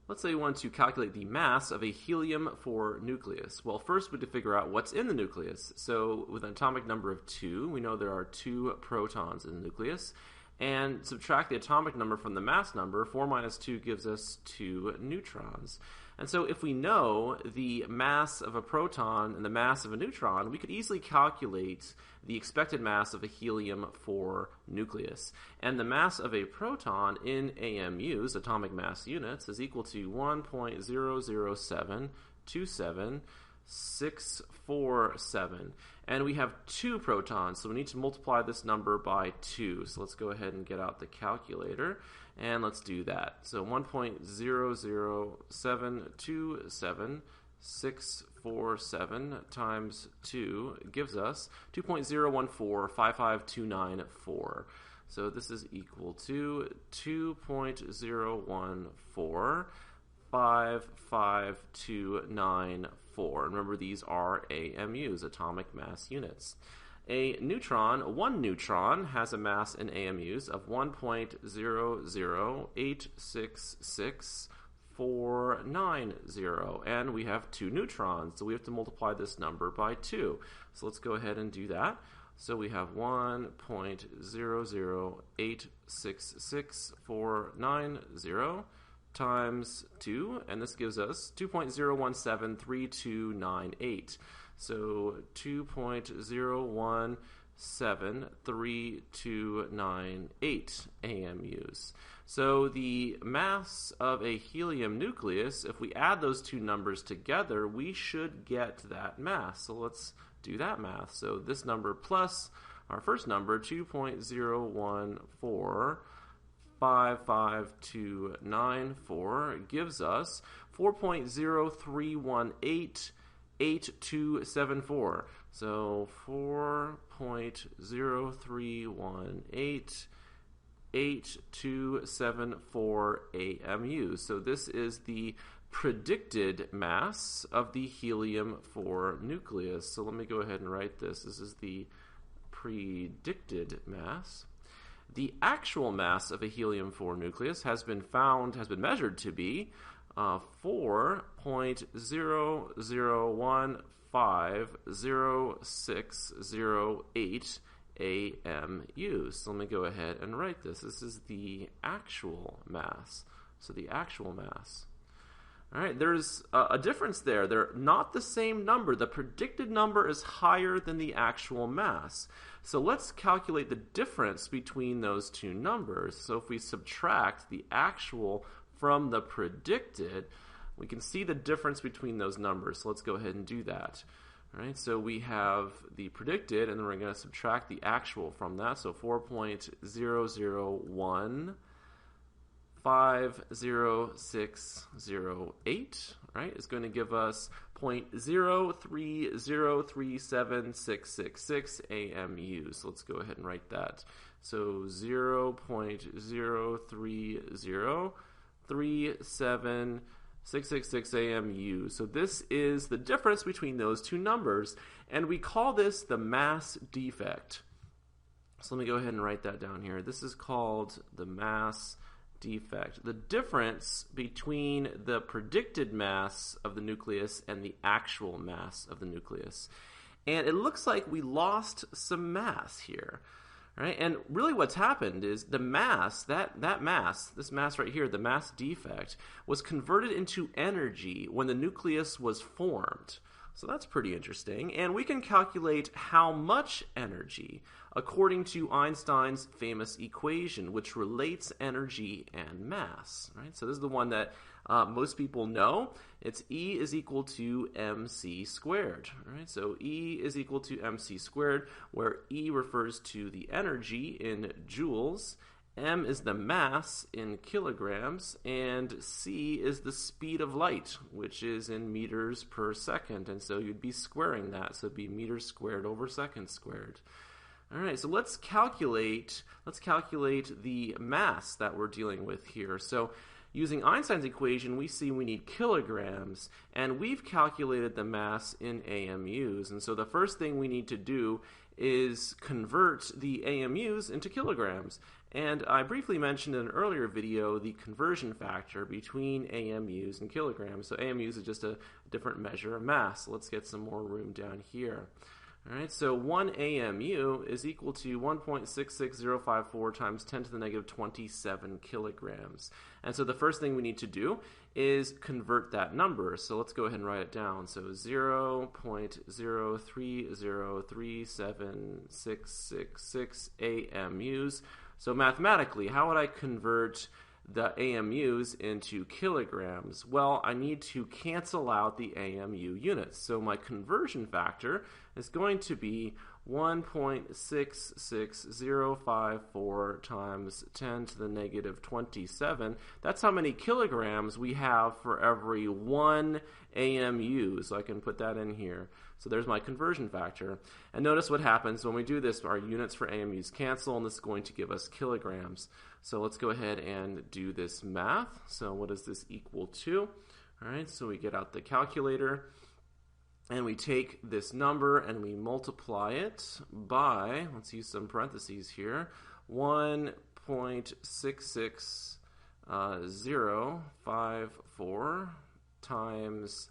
Let's say we want to calculate the mass of a helium-4 nucleus. Well, first we have to figure out what's in the nucleus. So with an atomic number of 2, we know there are 2 protons in the nucleus. And subtract the atomic number from the mass number, 4 minus 2 gives us 2 neutrons. And so if we know the mass of a proton and the mass of a neutron, we could easily calculate the expected mass of a helium-4 nucleus. And the mass of a proton in AMUs, atomic mass units, is equal to 1.00727.647. And we have 2 protons, so we need to multiply this number by 2. So let's go ahead and get out the calculator, and let's do that. So 1.00727.647 times 2 gives us 2.0145529.4. So this is equal to 2.0145529.4. Remember, these are AMUs, atomic mass units. One neutron, has a mass in AMUs of 1.0086649, and we have 2 neutrons, so we have to multiply this number by 2. So let's go ahead and do that. So we have 1.0086649 times 2, and this gives us 2.0173298. So 2.0173298 AMUs. So the mass of a helium nucleus, if we add those 2 numbers together, we should get that mass. So let's do that math. So this number plus our first number, 2.0145529.4, gives us 4.03188274. So 4.03188274 AMUs. So this is the predicted mass of the helium-4 nucleus. So let me go ahead and write this. This is the predicted mass. The actual mass of a helium-4 nucleus has been measured to be 4.001500608 AMUs. So let me go ahead and write this. This is the actual mass. So the actual mass. All right, there's a difference there. They're not the same number. The predicted number is higher than the actual mass. So let's calculate the difference between those 2 numbers. So if we subtract the actual from the predicted, we can see the difference between those numbers. So let's go ahead and do that. All right, so we have the predicted, and then we're going to subtract the actual from that. So 4.001500608, right, is going to give us 0.0303766 AMUs. So let's go ahead and write that. So 0.0303766 AMU. So this is the difference between those 2 numbers, and we call this the mass defect. So let me go ahead and write that down here. This is called the mass defect. The difference between the predicted mass of the nucleus and the actual mass of the nucleus. And it looks like we lost some mass here. Right? And really what's happened is the mass, this mass right here, the mass defect, was converted into energy when the nucleus was formed. So that's pretty interesting. And we can calculate how much energy according to Einstein's famous equation, which relates energy and mass. Right? So this is the one that most people know. It's E is equal to mc squared. Right? So E is equal to mc squared, where E refers to the energy in joules, m is the mass in kilograms, and c is the speed of light, which is in meters per second. And so you'd be squaring that, so it'd be meters squared over seconds squared. All right, so let's calculate the mass that we're dealing with here. So using Einstein's equation, we see we need kilograms, and we've calculated the mass in AMUs. And so the first thing we need to do is convert the AMUs into kilograms. And I briefly mentioned in an earlier video the conversion factor between AMUs and kilograms. So AMUs is just a different measure of mass. So let's get some more room down here. All right, so 1 AMU is equal to 1.66054 times 10 to the negative 27 kilograms. And so the first thing we need to do is convert that number. So let's go ahead and write it down. So 0.030376666 AMUs. So mathematically, how would I convert the AMUs into kilograms? Well, I need to cancel out the AMU units. So my conversion factor is going to be 1.66054 times 10 to the negative 27. That's how many kilograms we have for every 1 AMU. So I can put that in here. So there's my conversion factor. And notice what happens when we do this. Our units for AMUs cancel, and this is going to give us kilograms. So let's go ahead and do this math. So what does this equal to? All right, so we get out the calculator, and we take this number and we multiply it by, let's use some parentheses here, 1.66054 times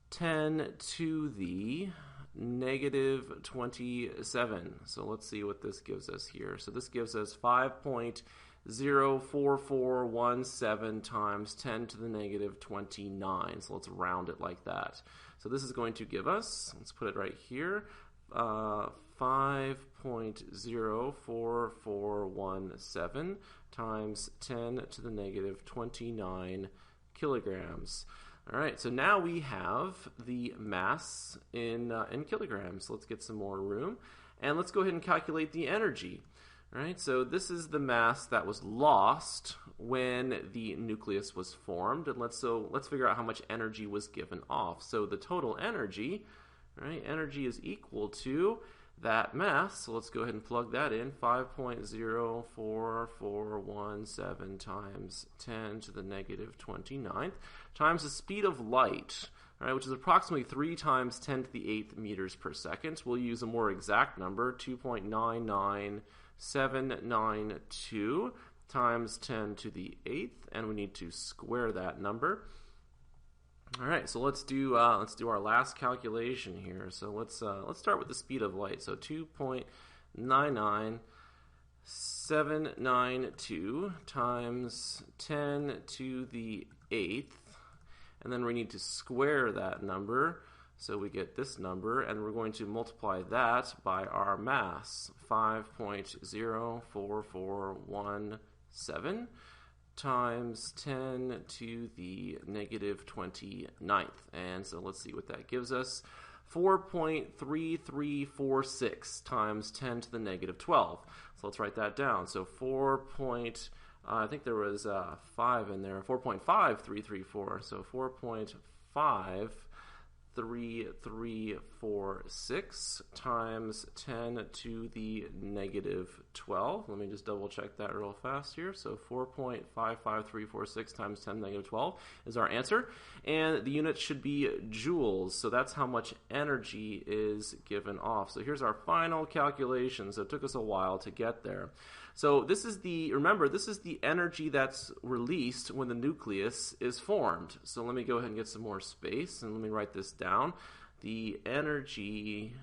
10 to the negative 27. So let's see what this gives us here. So this gives us 5.04417 times 10 to the negative 29. So let's round it like that. So this is going to give us, let's put it right here, 5.04417 times 10 to the negative 29 kilograms. All right, so now we have the mass in kilograms. Let's get some more room, and let's go ahead and calculate the energy. All right, so this is the mass that was lost when the nucleus was formed, and let's figure out how much energy was given off. So the total energy, right? Energy is equal to that mass. So let's go ahead and plug that in. 5.04417 times 10 to the negative 29th times the speed of light, right, which is approximately 3 times 10 to the 8th meters per second. We'll use a more exact number, 2.99792 times 10 to the 8th, and we need to square that number. All right, so let's do our last calculation here. So let's start with the speed of light. So 2.99792 times 10 to the 8th, and then we need to square that number. So we get this number, and we're going to multiply that by our mass, 5.04417 times 10 to the negative 29th. And so let's see what that gives us. 4.3346 times 10 to the negative 12. So let's write that down. So I think there was 5 in there, 4.5334. So 4.53346 times 10 to the negative 12. Let me just double check that real fast here. So 4.55346 times 10 to the negative 12 is our answer. And the unit should be joules. So that's how much energy is given off. So here's our final calculation. So it took us a while to get there. So this is the energy that's released when the nucleus is formed. So let me go ahead and get some more space, and let me write this down. The energy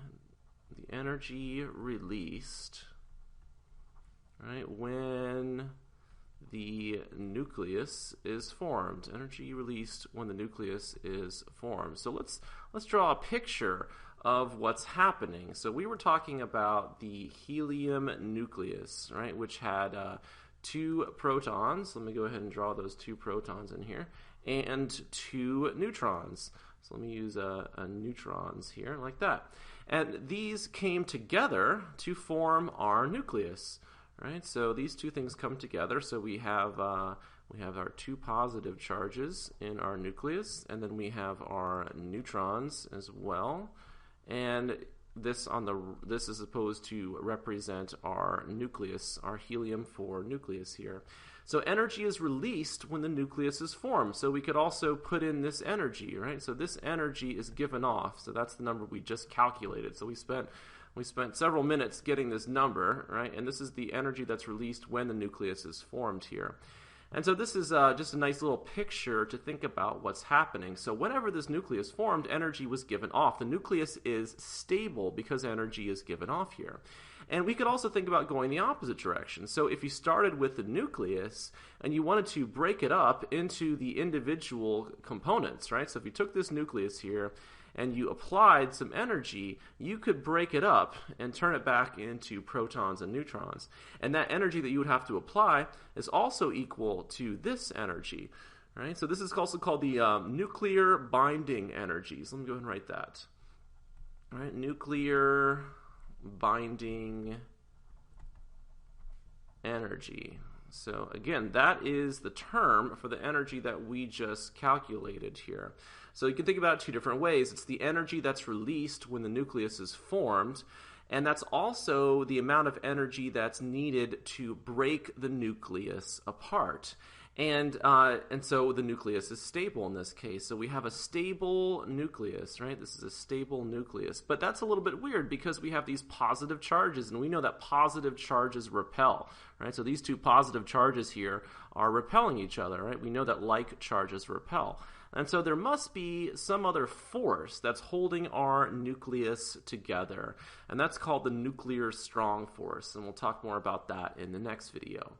released, right, when the nucleus is formed. Energy released when the nucleus is formed. So let's draw a picture of what's happening. So we were talking about the helium nucleus, right, which had 2 protons. Let me go ahead and draw those 2 protons in here, and 2 neutrons. So let me use neutrons here, like that. And these came together to form our nucleus, right? So these 2 things come together. So we have our 2 positive charges in our nucleus, and then we have our neutrons as well. And this is supposed to represent our nucleus, our helium-4 nucleus here. So energy is released when the nucleus is formed. So we could also put in this energy, right? So this energy is given off. So that's the number we just calculated. So we spent We spent several minutes getting this number, right? And this is the energy that's released when the nucleus is formed here. And so this is just a nice little picture to think about what's happening. So whenever this nucleus formed, energy was given off. The nucleus is stable because energy is given off here. And we could also think about going the opposite direction. So if you started with the nucleus and you wanted to break it up into the individual components, right? So if you took this nucleus here and you applied some energy, you could break it up and turn it back into protons and neutrons. And that energy that you would have to apply is also equal to this energy, right? So this is also called the nuclear binding energy. So let me go ahead and write that. All right, nuclear binding energy. So again, that is the term for the energy that we just calculated here. So you can think about it two different ways. It's the energy that's released when the nucleus is formed, and that's also the amount of energy that's needed to break the nucleus apart. And so the nucleus is stable in this case. So we have a stable nucleus, right? This is a stable nucleus. But that's a little bit weird because we have these positive charges, and we know that positive charges repel, right? So these two positive charges here are repelling each other, right? We know that like charges repel. And so there must be some other force that's holding our nucleus together. And that's called the nuclear strong force. And we'll talk more about that in the next video.